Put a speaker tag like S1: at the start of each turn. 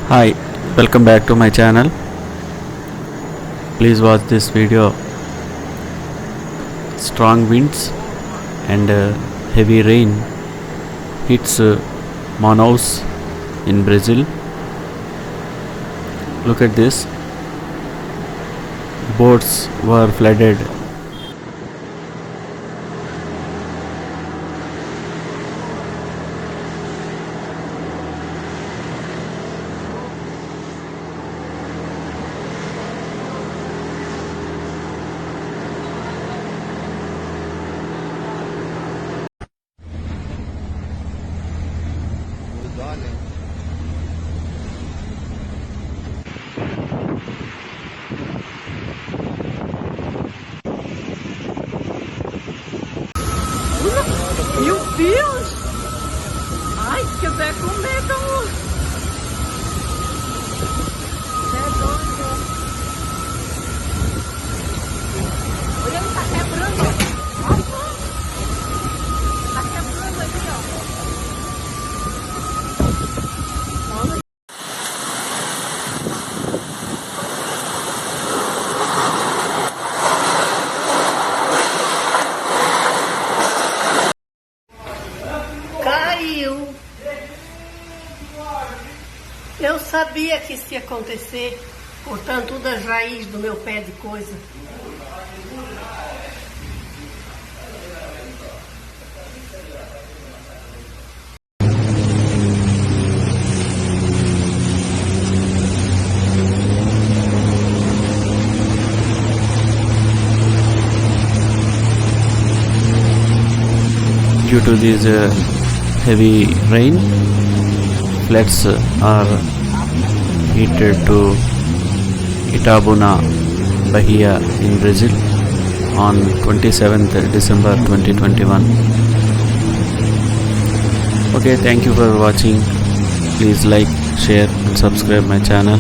S1: Hi, welcome back to my channel. Please watch this video. Strong winds and heavy rain hits Manaus in Brazil. Look at this. Boats were flooded.
S2: Meu Deus! Ai, que eu tô com medo! Você é doido! Olha, ele tá quebrando! Olha! Tá quebrando ali, ó! Olha! Caiu! Eu sabia que isso ia acontecer, cortando todas as raízes do meu pé de coisa.
S1: Due to this heavy rain, floods are headed to Itabuna, Bahia in Brazil on 27th December 2021. Okay, thank you for watching. Please like, share and subscribe my channel.